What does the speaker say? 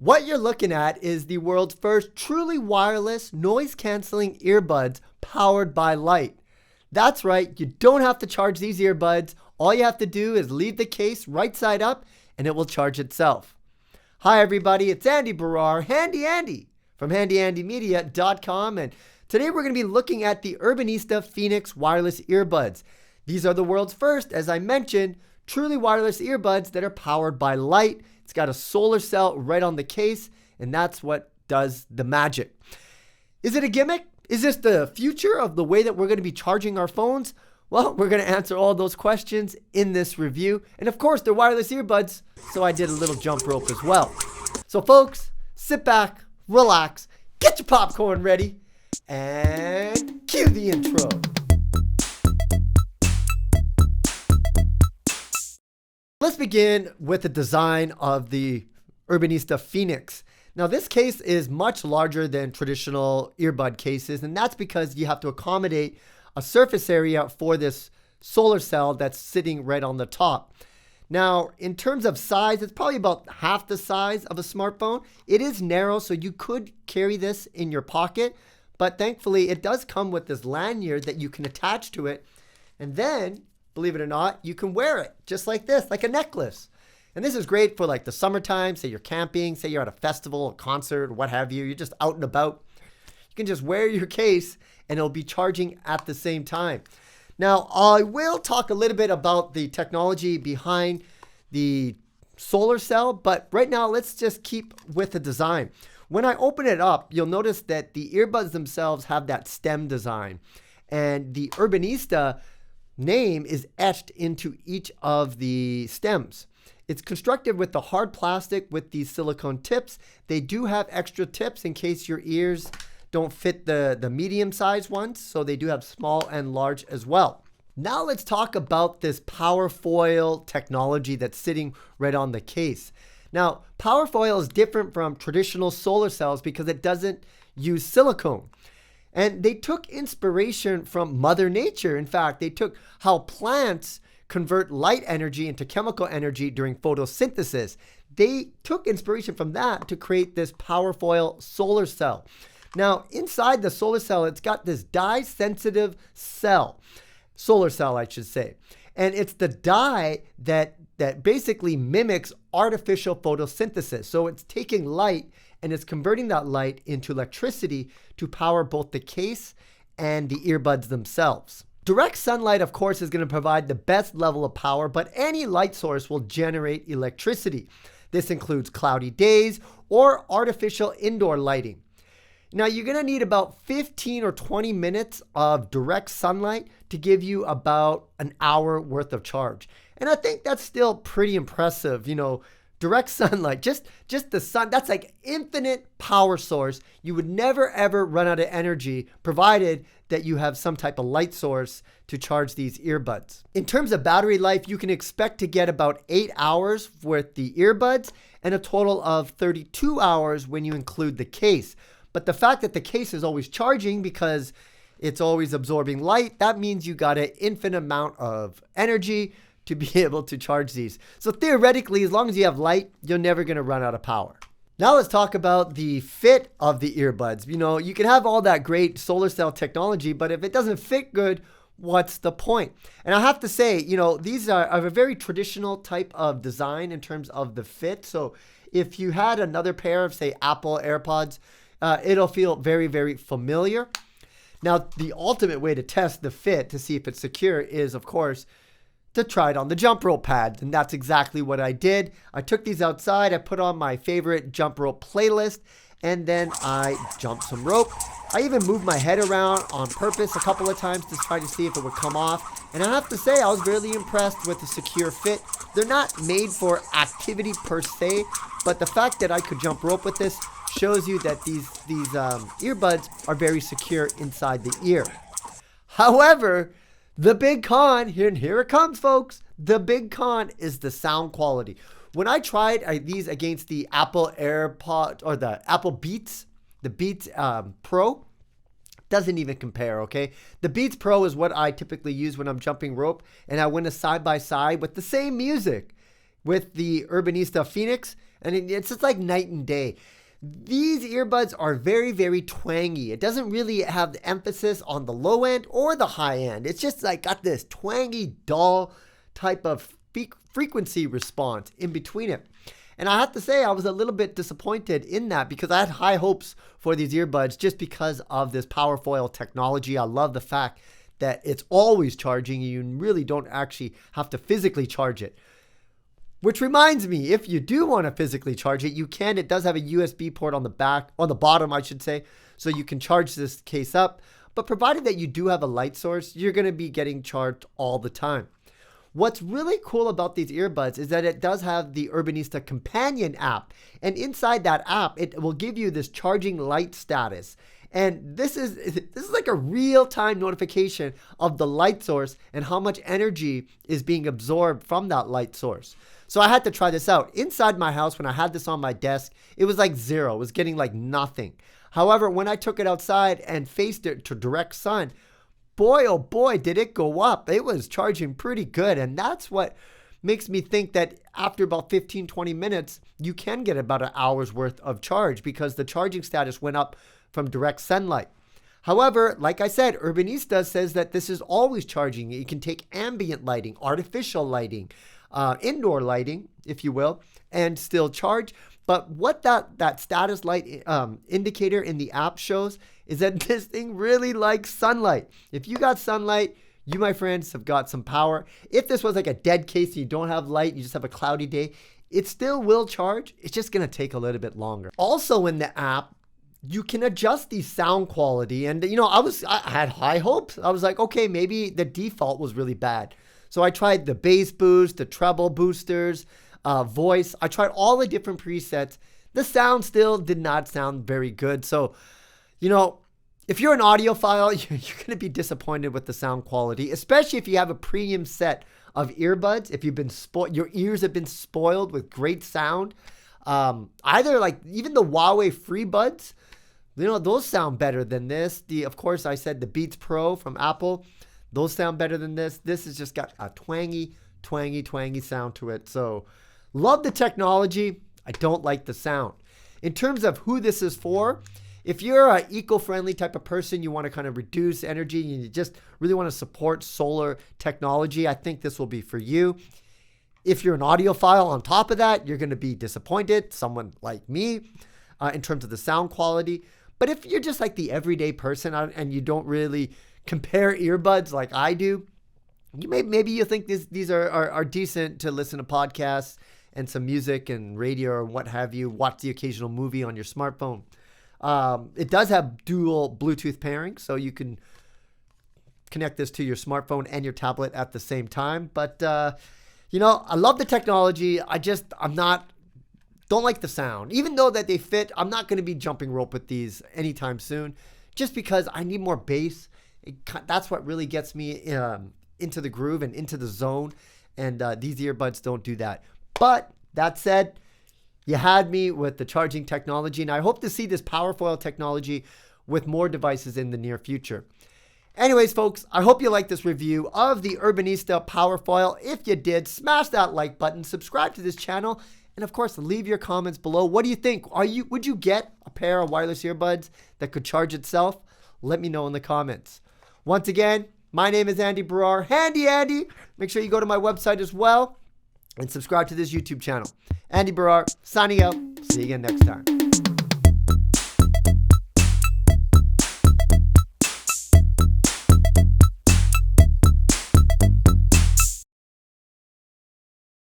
What you're looking at is the world's first truly wireless noise-canceling earbuds powered by light. That's right, you don't have to charge these earbuds. All you have to do is leave the case right side up and it will charge itself. Hi everybody, it's Andy Baryer, Handy Andy from handyandymedia.com, and today we're going to be looking at the Urbanista Phoenix wireless earbuds. These are the world's first, as I mentioned, truly wireless earbuds that are powered by light. It's got a solar cell right on the case, and that's what does the magic. Is it a gimmick? Is this the future of the way that we're going to be charging our phones? Well, we're going to answer all those questions in this review. And of course, they're wireless earbuds, so I did a little jump rope as well. So folks, sit back, relax, get your popcorn ready, and cue the intro. Let's begin with the design of the Urbanista Phoenix. Now this case is much larger than traditional earbud cases, and that's because you have to accommodate a surface area for this solar cell that's sitting right on the top. Now in terms of size, it's probably about half the size of a smartphone. It is narrow, so you could carry this in your pocket, but thankfully it does come with this lanyard that you can attach to it, and then believe it or not, you can wear it just like this, like a necklace. And this is great for like the summertime, say you're camping, say you're at a festival, a concert, what have you. You're just out and about. You can just wear your case and it'll be charging at the same time. Now, I will talk a little bit about the technology behind the solar cell, but right now let's just keep with the design. When I open it up, you'll notice that the earbuds themselves have that stem design, and the Urbanista name is etched into each of the stems. It's constructed with the hard plastic with these silicone tips. They do have extra tips in case your ears don't fit the medium sized ones, so they do have small and large as well. Now let's talk about this power foil technology that's sitting right on the case. Now, power foil is different from traditional solar cells because it doesn't use silicone. And they took inspiration from Mother Nature. In fact, they took how plants convert light energy into chemical energy during photosynthesis. They took inspiration from that to create this power foil solar cell. Now, inside the solar cell, it's got this dye-sensitive cell, solar cell, I should say. And it's the dye that basically mimics artificial photosynthesis. So it's taking light and it's converting that light into electricity to power both the case and the earbuds themselves. Direct sunlight, of course, is going to provide the best level of power, but any light source will generate electricity. This includes cloudy days or artificial indoor lighting. Now, you're going to need about 15 or 20 minutes of direct sunlight to give you about an hour worth of charge. And I think that's still pretty impressive. You know, direct sunlight, just the sun, that's like infinite power source. You would never ever run out of energy provided that you have some type of light source to charge these earbuds. In terms of battery life, you can expect to get about 8 hours with the earbuds and a total of 32 hours when you include the case. But the fact that the case is always charging because it's always absorbing light, that means you got an infinite amount of energy to be able to charge these. So theoretically, as long as you have light, you're never going to run out of power. Now let's talk about the fit of the earbuds. You know, you can have all that great solar cell technology, but if it doesn't fit good, what's the point? And I have to say, you know, these are a very traditional type of design in terms of the fit. So if you had another pair of, say, Apple AirPods, it'll feel very, very familiar. Now, the ultimate way to test the fit to see if it's secure is, of course, to try it on the jump rope pads. And that's exactly what I did. I took these outside, I put on my favorite jump rope playlist, and then I jumped some rope. I even moved my head around on purpose a couple of times to try to see if it would come off. And I have to say, I was really impressed with the secure fit. They're not made for activity per se, but the fact that I could jump rope with this shows you that these earbuds are very secure inside the ear. However, the big con, here it comes, folks. The big con is the sound quality. When I tried these against the Apple AirPod or the Apple Beats, the Beats Pro, doesn't even compare, okay? The Beats Pro is what I typically use when I'm jumping rope, and I went a side by side with the same music with the Urbanista Phoenix, And it's just like night and day. These earbuds are very, very twangy. It doesn't really have the emphasis on the low end or the high end. It's just like got this twangy, dull type of frequency response in between it. And I have to say, I was a little bit disappointed in that because I had high hopes for these earbuds just because of this Powerfoil technology. I love the fact that it's always charging. You really don't actually have to physically charge it. Which reminds me, if you do want to physically charge it, you can. It does have a USB port on the back, on the bottom, I should say. So you can charge this case up. But provided that you do have a light source, you're going to be getting charged all the time. What's really cool about these earbuds is that it does have the Urbanista companion app. And inside that app, it will give you this charging light status. And this is like a real-time notification of the light source and how much energy is being absorbed from that light source. So I had to try this out. Inside my house, when I had this on my desk, it was like zero. It was getting like nothing. However, when I took it outside and faced it to direct sun, boy, oh boy, did it go up. It was charging pretty good. And that's what makes me think that after about 15, 20 minutes, you can get about an hour's worth of charge because the charging status went up from direct sunlight. However, like I said, Urbanista says that this is always charging. You can take ambient lighting, artificial lighting, indoor lighting, if you will, and still charge. But what that status light indicator in the app shows is that this thing really likes sunlight. If you got sunlight, you, my friends, have got some power. If this was like a dead case and you don't have light, you just have a cloudy day, it still will charge. It's just going to take a little bit longer. Also in the app, you can adjust the sound quality. And, you know, I had high hopes. I was like, okay, maybe the default was really bad. So I tried the bass boost, the treble boosters, voice. I tried all the different presets. The sound still did not sound very good. So, you know, if you're an audiophile, you're going to be disappointed with the sound quality, especially if you have a premium set of earbuds. If you've been your ears have been spoiled with great sound. Either like even the Huawei FreeBuds, you know, those sound better than this. Of course, I said the Beats Pro from Apple, those sound better than this. This has just got a twangy sound to it. So, love the technology. I don't like the sound. In terms of who this is for, if you're an eco-friendly type of person, you want to kind of reduce energy, and you just really want to support solar technology, I think this will be for you. If you're an audiophile on top of that, you're going to be disappointed, someone like me, in terms of the sound quality. But if you're just like the everyday person and you don't really compare earbuds like I do, maybe you think these are decent to listen to podcasts and some music and radio or what have you, watch the occasional movie on your smartphone. It does have dual Bluetooth pairing, so you can connect this to your smartphone and your tablet at the same time. But, you know, I love the technology. Don't like the sound. Even though that they fit, I'm not going to be jumping rope with these anytime soon just because I need more bass. That's what really gets me into the groove and into the zone. And these earbuds don't do that. But that said, you had me with the charging technology, and I hope to see this Powerfoil technology with more devices in the near future. Anyways, folks, I hope you liked this review of the Urbanista Powerfoil. If you did, smash that like button, subscribe to this channel, and of course, leave your comments below. What do you think? Would you get a pair of wireless earbuds that could charge itself? Let me know in the comments. Once again, my name is Andy Baryer. Handy Andy. Make sure you go to my website as well and subscribe to this YouTube channel. Andy Baryer, signing out. See you again next time.